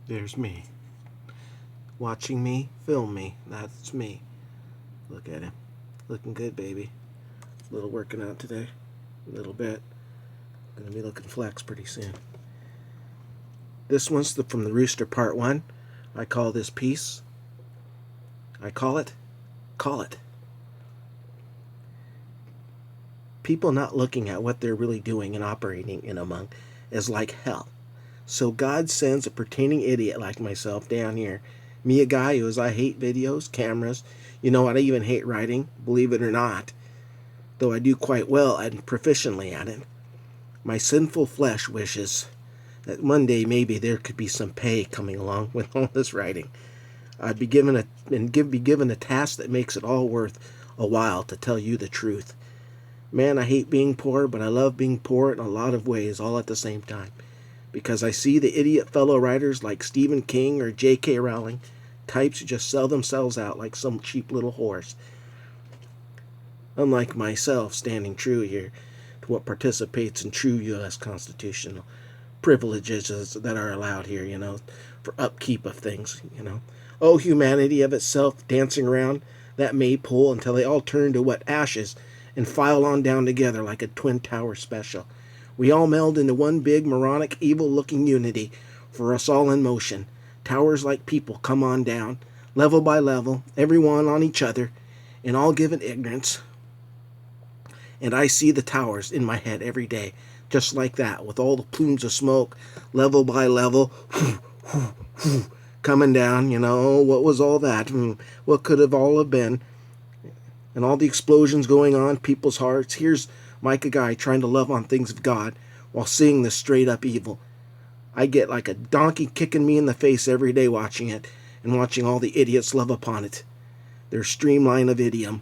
There's me. Watching me, film me. That's me. Look at him. Looking good, baby. A little working out today. A little bit. Gonna be looking flex pretty soon. This one's from the Rooster Part 1. I call this piece. I call it. Call it. People not looking at what they're really doing and operating in among is like hell. So God sends a pertaining idiot like myself down here. Me, a guy who I hate videos, cameras. You know what? I even hate writing, believe it or not. Though I do quite well and proficiently at it. My sinful flesh wishes that one day maybe there could be some pay coming along with all this writing. I'd be given a task that makes it all worth a while to tell you the truth. Man, I hate being poor, but I love being poor in a lot of ways all at the same time. Because I see the idiot fellow writers like Stephen King or J.K. Rowling, types who just sell themselves out like some cheap little horse. Unlike myself, standing true here to what participates in true U.S. constitutional privileges that are allowed here, for upkeep of things, Oh, humanity of itself dancing around that maypole until they all turn to what ashes and file on down together like a Twin Tower special. We all meld into one big, moronic, evil-looking unity for us all in motion. Towers like people come on down, level by level, everyone on each other, in all given ignorance. And I see the towers in my head every day, just like that, with all the plumes of smoke, level by level, coming down, what was all that? What could have all have been? And all the explosions going on, people's hearts. Here's Mike, a guy, trying to love on things of God while seeing this straight up evil. I get like a donkey kicking me in the face every day watching it and watching all the idiots love upon it. Their streamline of idiom.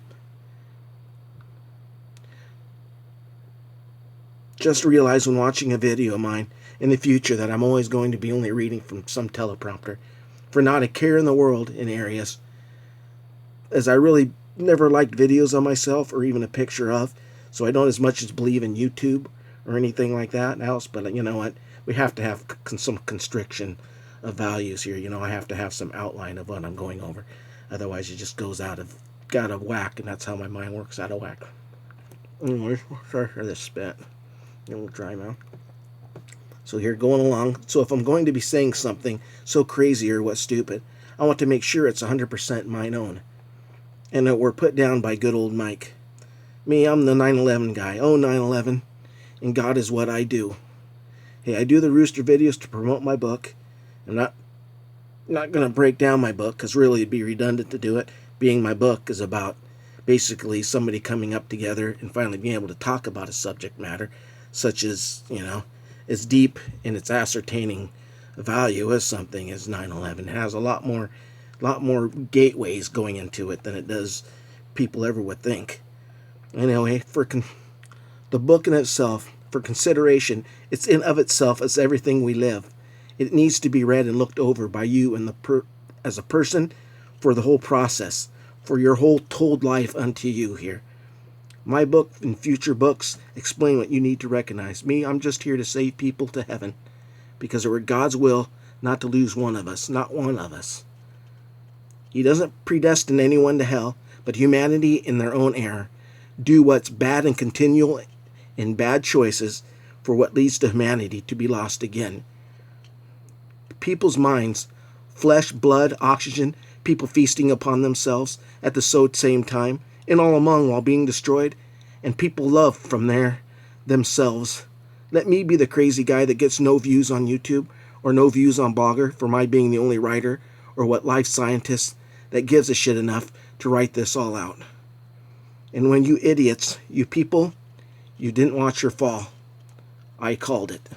Just realize when watching a video of mine in the future that I'm always going to be only reading from some teleprompter. For not a care in the world in areas. As I really never liked videos of myself or even a picture of, so I don't as much as believe in YouTube or anything like that else, but you know what? We have to have some constriction of values here. I have to have some outline of what I'm going over. Otherwise, it just goes out of whack, and that's how my mind works, out of whack. Anyways, sorry for this spit. A little dry mouth. So here, going along. So if I'm going to be saying something so crazy or what's stupid, I want to make sure it's 100% mine own. And that we're put down by good old Mike. Me, I'm the 9/11 guy. Oh, 9/11. And God is what I do. Hey, I do the Rooster videos to promote my book. I'm not going to break down my book, because really it'd be redundant to do it, being my book is about basically somebody coming up together and finally being able to talk about a subject matter, such as, as deep in its ascertaining value as something as 9/11. It has a lot more gateways going into it than it does people ever would think. Anyway, for the book in itself, for consideration, it's in of itself as everything we live. It needs to be read and looked over by you and as a person for the whole process, for your whole told life unto you here. My book and future books explain what you need to recognize. Me, I'm just here to save people to heaven, because it were God's will not to lose one of us, not one of us. He doesn't predestine anyone to hell, but humanity in their own error do what's bad and continual in bad choices for what leads to humanity to be lost again. People's minds, flesh, blood, oxygen, people feasting upon themselves at the same time, and all among while being destroyed, and people love from themselves. Let me be the crazy guy that gets no views on YouTube or no views on Blogger for my being the only writer or what life scientist that gives a shit enough to write this all out. And when you idiots, you people, you didn't watch your fall, I called it.